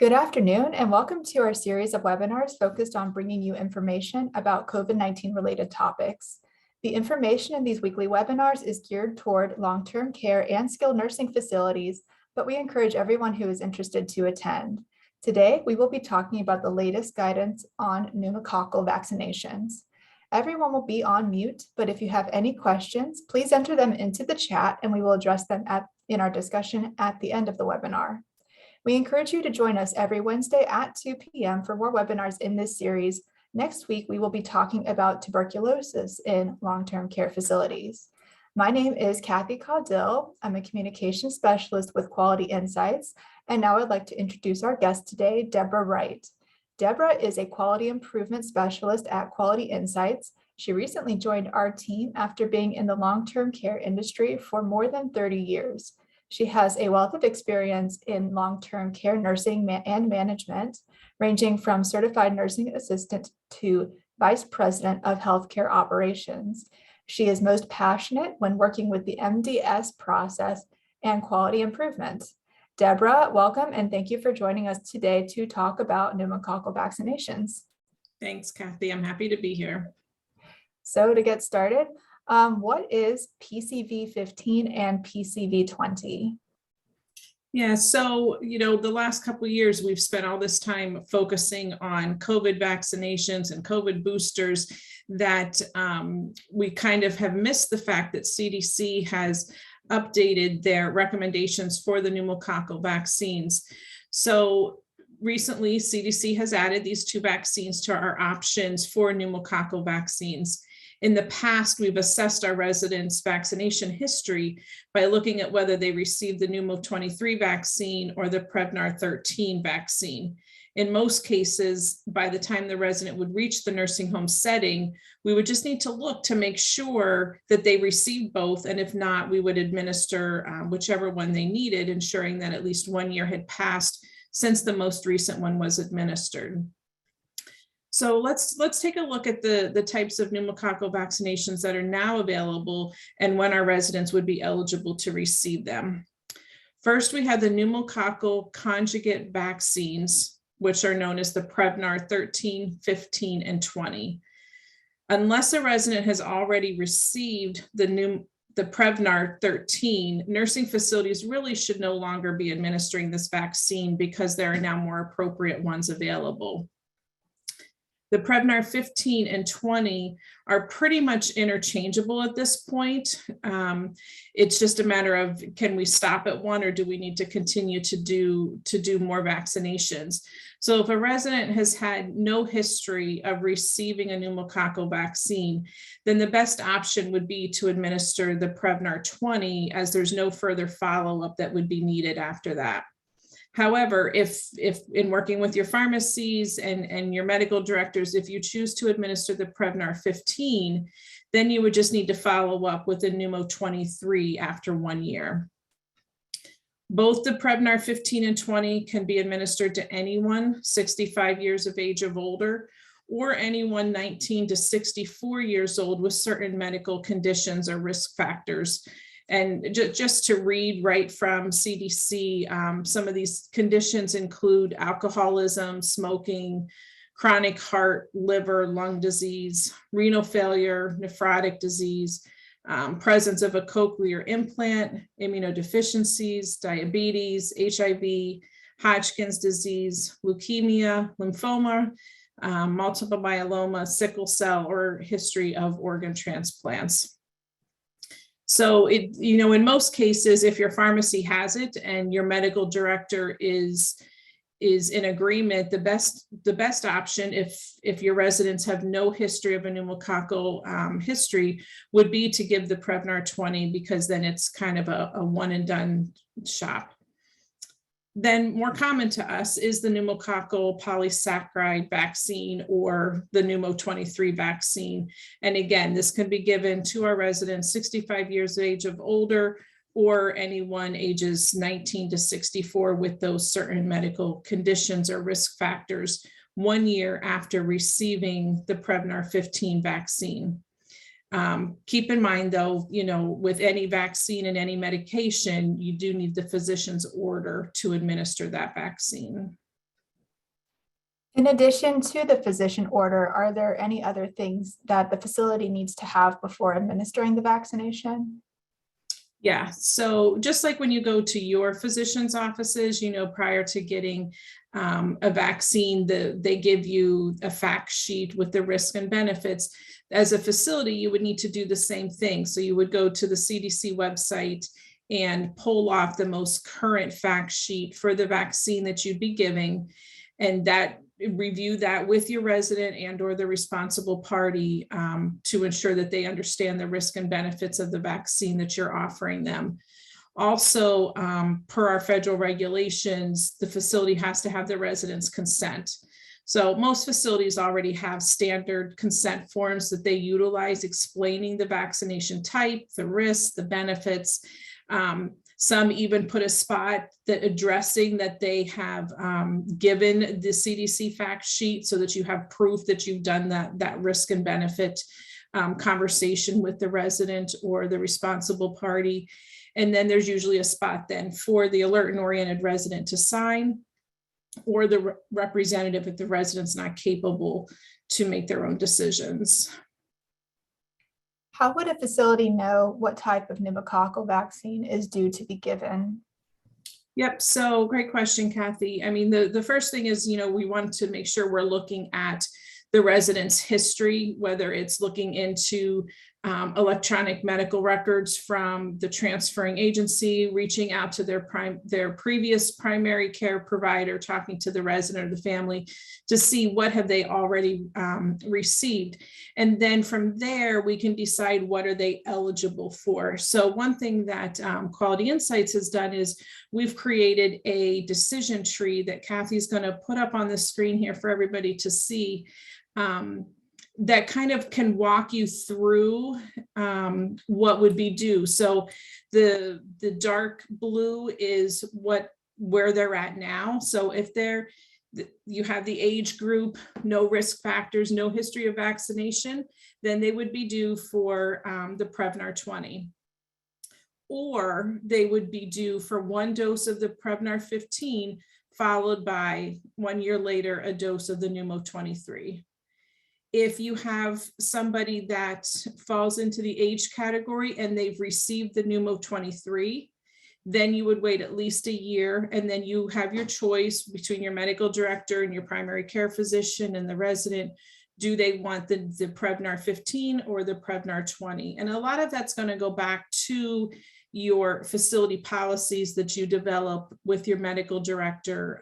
Good afternoon, and welcome to our series of webinars focused on bringing you information about COVID-19 related topics. The information in these weekly webinars is geared toward long-term care and skilled nursing facilities, but we encourage everyone who is interested to attend. Today, we will be talking about the latest guidance on pneumococcal vaccinations. Everyone will be on mute, but if you have any questions, please enter them into the chat and we will address them in our discussion at the end of the webinar. We encourage you to join us every Wednesday at 2 p.m. for more webinars in this series. Next week, we will be talking about tuberculosis in long-term care facilities. My name is Kathy Caudill. I'm a communications specialist with Quality Insights. And now I'd like to introduce our guest today, Deborah Wright. Deborah is a quality improvement specialist at Quality Insights. She recently joined our team after being in the long-term care industry for more than 30 years. She has a wealth of experience in long-term care nursing and management, ranging from certified nursing assistant to vice president of healthcare operations. She is most passionate when working with the MDS process and quality improvement. Deborah, welcome, and thank you for joining us today to talk about pneumococcal vaccinations. Thanks, Kathy. I'm happy to be here. So to get started, what is PCV15 and PCV20? Yeah, so, the last couple of years, we've spent all this time focusing on COVID vaccinations and COVID boosters that we kind of have missed the fact that CDC has updated their recommendations for the pneumococcal vaccines. So recently, CDC has added these two vaccines to our options for pneumococcal vaccines. In the past, we've assessed our residents' vaccination history by looking at whether they received the Pneumo 23 vaccine or the Prevnar 13 vaccine. In most cases, by the time the resident would reach the nursing home setting, we would just need to look to make sure that they received both, and if not, we would administer whichever one they needed, ensuring that at least 1 year had passed since the most recent one was administered. So let's take a look at the types of pneumococcal vaccinations that are now available and when our residents would be eligible to receive them. First, we have the pneumococcal conjugate vaccines, which are known as the Prevnar 13, 15, and 20. Unless a resident has already received the Prevnar 13, nursing facilities really should no longer be administering this vaccine because there are now more appropriate ones available. The Prevnar 15 and 20 are pretty much interchangeable at this point. It's just a matter of, can we stop at one or do we need to continue to do more vaccinations? So if a resident has had no history of receiving a pneumococcal vaccine, then the best option would be to administer the Prevnar 20, as there's no further follow-up that would be needed after that. However, if in working with your pharmacies and your medical directors, if you choose to administer the Prevnar 15, then you would just need to follow up with the Pneumo 23 after 1 year. Both the Prevnar 15 and 20 can be administered to anyone 65 years of age or older, or anyone 19 to 64 years old with certain medical conditions or risk factors. And just to read right from CDC, some of these conditions include alcoholism, smoking, chronic heart, liver, lung disease, renal failure, nephrotic disease, presence of a cochlear implant, immunodeficiencies, diabetes, HIV, Hodgkin's disease, leukemia, lymphoma, multiple myeloma, sickle cell, or history of organ transplants. So in most cases, if your pharmacy has it and your medical director is in agreement, the best option, if your residents have no history of a pneumococcal history, would be to give the Prevnar 20, because then it's kind of a one and done shot. Then more common to us is the pneumococcal polysaccharide vaccine or the Pneumo 23 vaccine. And again, this can be given to our residents 65 years of age of older, or anyone ages 19 to 64 with those certain medical conditions or risk factors 1 year after receiving the Prevnar 15 vaccine. Keep in mind, though, with any vaccine and any medication, you do need the physician's order to administer that vaccine. In addition to the physician order, are there any other things that the facility needs to have before administering the vaccination? Yeah, so just like when you go to your physician's offices, prior to getting a vaccine, they give you a fact sheet with the risk and benefits. As a facility, you would need to do the same thing. So you would go to the CDC website and pull off the most current fact sheet for the vaccine that you'd be giving, and review that with your resident and or the responsible party to ensure that they understand the risk and benefits of the vaccine that you're offering them. Also, per our federal regulations, the facility has to have the resident's consent. So most facilities already have standard consent forms that they utilize explaining the vaccination type, the risks, the benefits. Some even put a spot that addressing that they have given the CDC fact sheet so that you have proof that you've done that risk and benefit conversation with the resident or the responsible party. And then there's usually a spot then for the alert and oriented resident to sign, or the representative if the resident's not capable to make their own decisions. How would a facility know what type of pneumococcal vaccine is due to be given? Yep, so great question, Kathy. I mean, the first thing is, we want to make sure we're looking at the resident's history, whether it's looking into electronic medical records from the transferring agency, reaching out to their previous primary care provider, talking to the resident or the family to see what have they already received. And then from there, we can decide what are they eligible for. So one thing that Quality Insights has done is we've created a decision tree that Kathy's going to put up on the screen here for everybody to see, that kind of can walk you through what would be due. So the dark blue is where they're at now. So if you have the age group, no risk factors, no history of vaccination, then they would be due for the Prevnar 20. Or they would be due for one dose of the Prevnar 15, followed by 1 year later, a dose of the Pneumo 23. If you have somebody that falls into the age category and they've received the Pneumo 23, then you would wait at least a year, and then you have your choice between your medical director and your primary care physician and the resident. Do they want the Prevnar 15 or the Prevnar 20? And a lot of that's going to go back to your facility policies that you develop with your medical director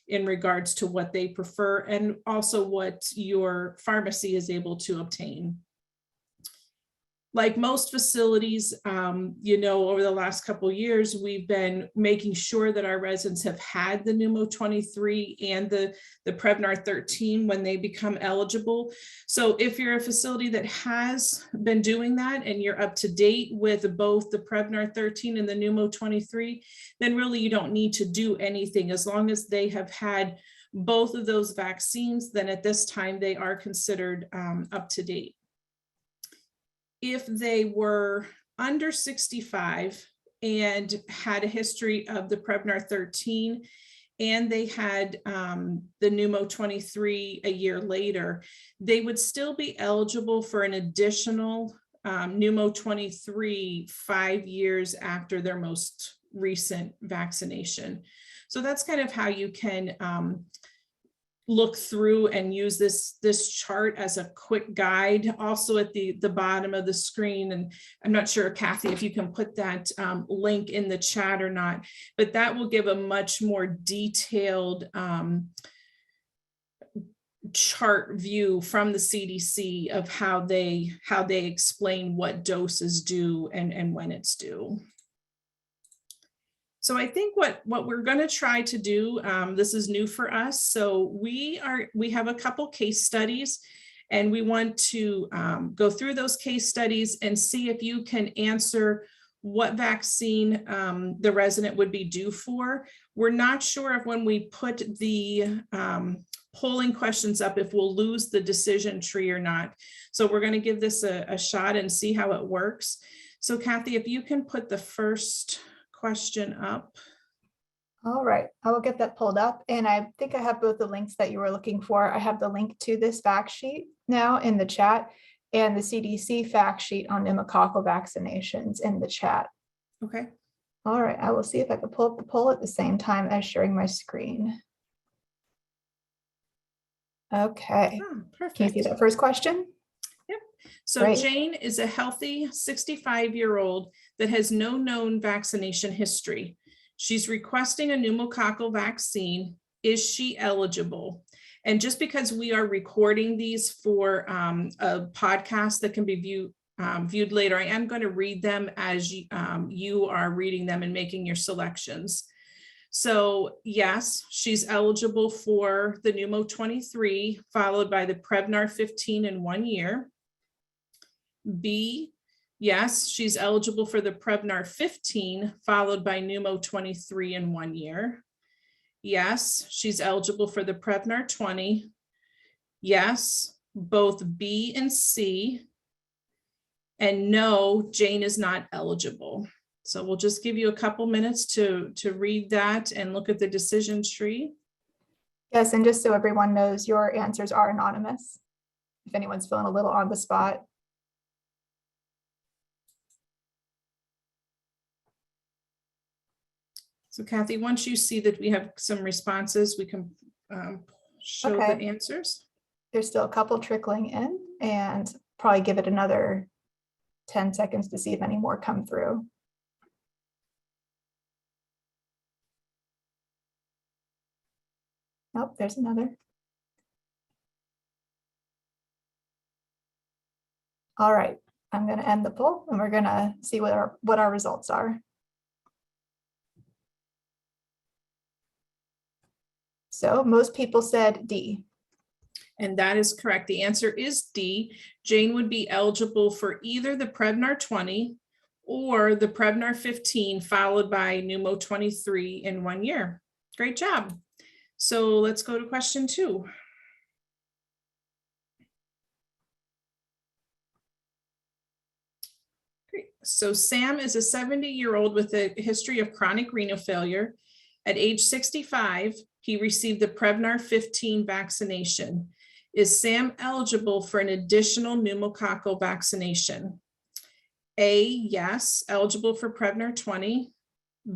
in regards to what they prefer, and also what your pharmacy is able to obtain. Like most facilities, over the last couple of years, we've been making sure that our residents have had the Pneumo 23 and the Prevnar 13 when they become eligible. So if you're a facility that has been doing that and you're up to date with both the Prevnar 13 and the Pneumo 23, then really you don't need to do anything. As long as they have had both of those vaccines, then at this time they are considered up to date. If they were under 65 and had a history of the Prevnar 13 and they had the Pneumo 23 a year later, they would still be eligible for an additional Pneumo 23 5 years after their most recent vaccination. So that's kind of how you can look through and use this chart as a quick guide. Also at the bottom of the screen, and I'm not sure, Kathy, if you can put that link in the chat or not, but that will give a much more detailed chart view from the CDC of how they explain what dose is due and when it's due. So I think what we're going to try to do, this is new for us. So we have a couple case studies, and we want to go through those case studies and see if you can answer what vaccine the resident would be due for. We're not sure if when we put the polling questions up, if we'll lose the decision tree or not. So we're going to give this a shot and see how it works. So Kathy, if you can put the first question up. All right, I will get that pulled up, and I think I have both the links that you were looking for. I have the link to this fact sheet now in the chat and the CDC fact sheet on pneumococcal vaccinations in the chat. Okay. All right, I will see if I can pull up the poll at the same time as sharing my screen. Okay, Perfect. can you see that first question? Yep. So Great. Jane is a healthy 65-year-old that has no known vaccination history. She's requesting a pneumococcal vaccine. Is she eligible? And just because we are recording these for a podcast that can be viewed later, I am going to read them as you are reading them and making your selections. So yes, she's eligible for the Pneumo 23, followed by the Prevnar 15 in 1 year. B, yes, she's eligible for the Prevnar 15, followed by Pneumo 23 in 1 year. Yes, she's eligible for the Prevnar 20. Yes, both B and C. And no, Jane is not eligible. So we'll just give you a couple minutes to read that and look at the decision tree. Yes, and just so everyone knows, your answers are anonymous. If anyone's feeling a little on the spot. So Kathy, once you see that we have some responses, we can show the answers. There's still a couple trickling in, and probably give it another 10 seconds to see if any more come through. Nope, there's another. All right, I'm going to end the poll and we're going to see what our results are. So most people said D. And that is correct. The answer is D. Jane would be eligible for either the Prevnar 20 or the Prevnar 15, followed by Pneumo 23 in 1 year. Great job. So let's go to question 2. Great. So Sam is a 70-year-old with a history of chronic renal failure. At age 65, he received the Prevnar 15 vaccination. Is Sam eligible for an additional pneumococcal vaccination? A, yes, eligible for Prevnar 20.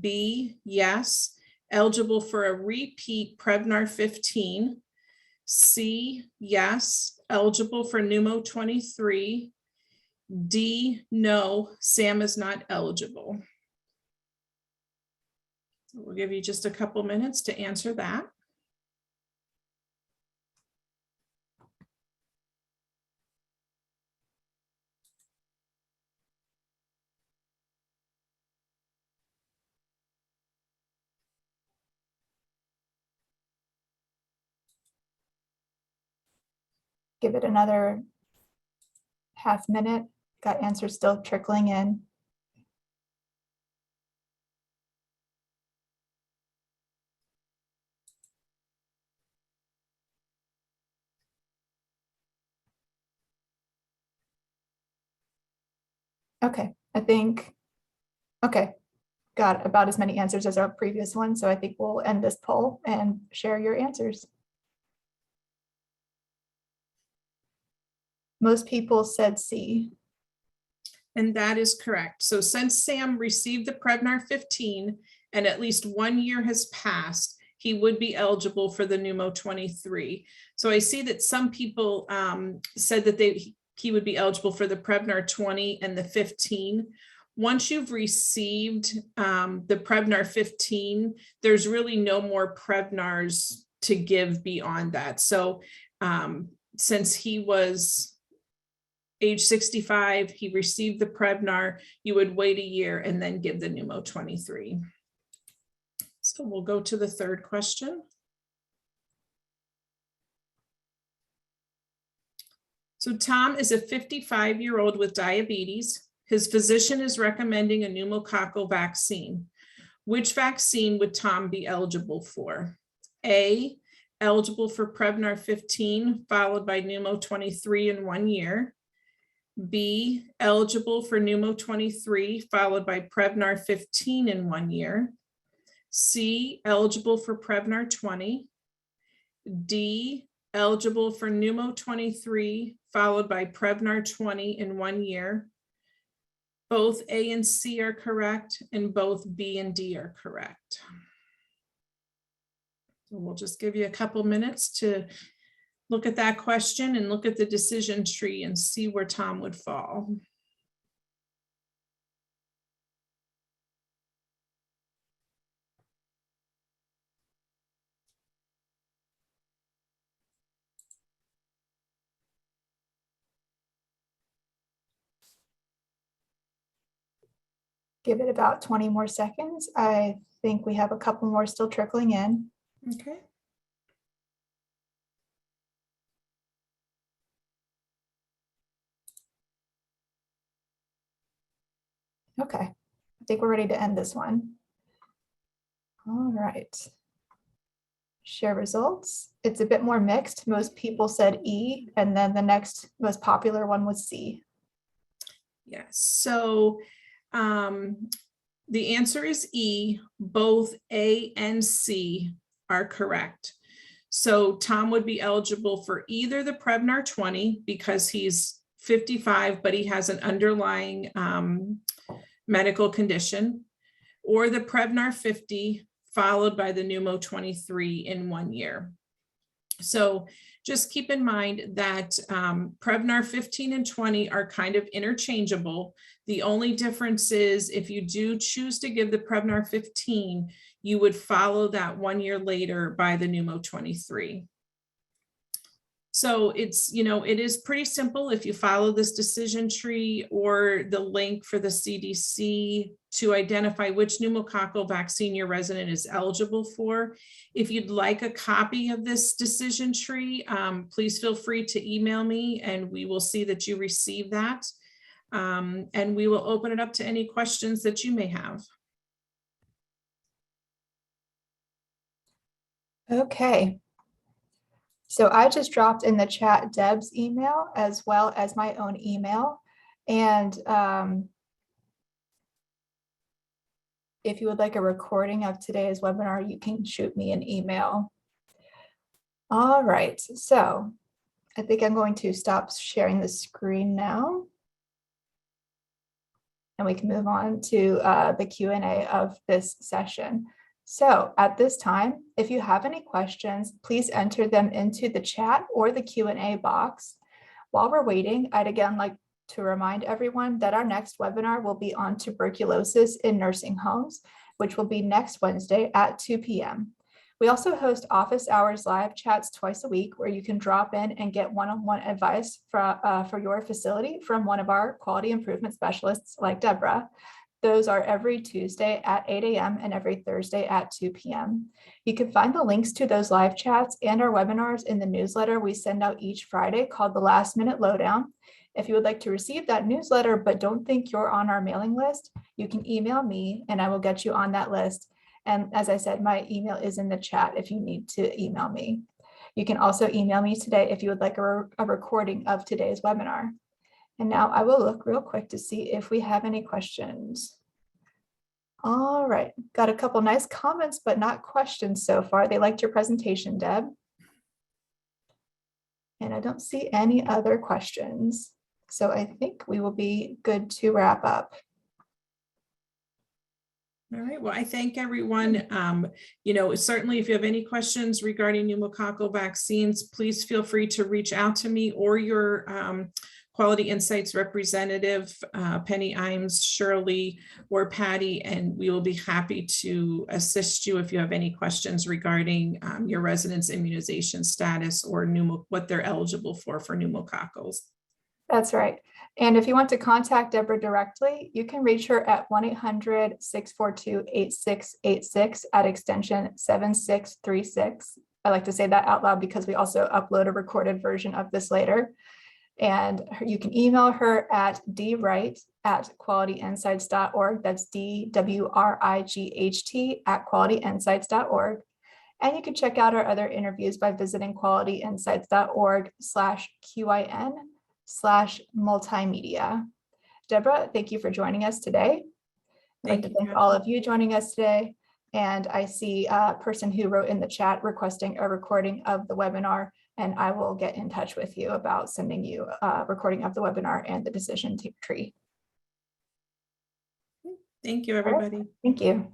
B, yes, eligible for a repeat Prevnar 15. C, yes, eligible for Pneumo 23. D, no, Sam is not eligible. So we'll give you just a couple minutes to answer that. Give it another half minute. Got answers still trickling in. Okay, I think, okay, got about as many answers as our previous one. So I think we'll end this poll and share your answers. Most people said C. And that is correct. So since Sam received the Prevnar 15 and at least 1 year has passed, he would be eligible for the Pneumo 23. So I see that some people said that he would be eligible for the Prevnar 20 and the 15. Once you've received the Prevnar 15, there's really no more Prevnars to give beyond that. So since he was age 65, he received the Prevnar, you would wait a year and then give the Pneumo 23. So we'll go to the third question. So Tom is a 55-year-old with diabetes. His physician is recommending a pneumococcal vaccine. Which vaccine would Tom be eligible for? A, eligible for Prevnar 15, followed by Pneumo 23 in 1 year. B, eligible for Pneumo 23, followed by Prevnar 15 in 1 year. C, eligible for Prevnar 20. D, eligible for Pneumo 23, followed by Prevnar 20 in 1 year. Both A and C are correct, and both B and D are correct. So we'll just give you a couple minutes to look at that question and look at the decision tree and see where Tom would fall. Give it about 20 more seconds. I think we have a couple more still trickling in. Okay. Okay, I think we're ready to end this one. All right. Share results. It's a bit more mixed. Most people said E, and then the next most popular one was C. Yes, so the answer is E. Both A and C are correct. So Tom would be eligible for either the Prevnar 20 because he's 55, but he has an underlying medical condition, or the Prevnar 50 followed by the Pneumo 23 in 1 year. So just keep in mind that Prevnar 15 and 20 are kind of interchangeable. The only difference is if you do choose to give the Prevnar 15, you would follow that 1 year later by the Pneumo 23. So it's, it is pretty simple if you follow this decision tree or the link for the CDC to identify which pneumococcal vaccine your resident is eligible for. If you'd like a copy of this decision tree, please feel free to email me and we will see that you receive that. And we will open it up to any questions that you may have. Okay. So I just dropped in the chat Deb's email as well as my own email. And if you would like a recording of today's webinar, you can shoot me an email. All right, so I think I'm going to stop sharing the screen now. And we can move on to the Q&A of this session. So at this time, if you have any questions, please enter them into the chat or the Q&A box. While we're waiting, I'd again like to remind everyone that our next webinar will be on tuberculosis in nursing homes, which will be next Wednesday at 2 p.m. We also host office hours live chats twice a week where you can drop in and get one-on-one advice for your facility from one of our quality improvement specialists like Deborah. Those are every Tuesday at 8 a.m. and every Thursday at 2 p.m. You can find the links to those live chats and our webinars in the newsletter we send out each Friday called the Last Minute Lowdown. If you would like to receive that newsletter but don't think you're on our mailing list, you can email me and I will get you on that list. And as I said, my email is in the chat if you need to email me. You can also email me today if you would like a recording of today's webinar. And now I will look real quick to see if we have any questions. All right, got a couple nice comments, but not questions so far. They liked your presentation, Deb. And I don't see any other questions. So I think we will be good to wrap up. All right, well, I thank everyone. Certainly if you have any questions regarding pneumococcal vaccines, please feel free to reach out to me or your Quality Insights representative, Penny Imes, Shirley, or Patty, and we will be happy to assist you if you have any questions regarding your residents' immunization status or what they're eligible for pneumococcals. That's right. And if you want to contact Deborah directly, you can reach her at 1-800-642-8686 at extension 7636. I like to say that out loud because we also upload a recorded version of this later. And you can email her at dwight@qualityinsights.org. That's DWRIGHT@qualityinsights.org. And you can check out our other interviews by visiting qualityinsights.org/QIN/multimedia. Deborah, thank you for joining us today. I'd like to thank all of you joining us today. And I see a person who wrote in the chat requesting a recording of the webinar, and I will get in touch with you about sending you a recording of the webinar and the decision tree. Thank you, everybody. Thank you.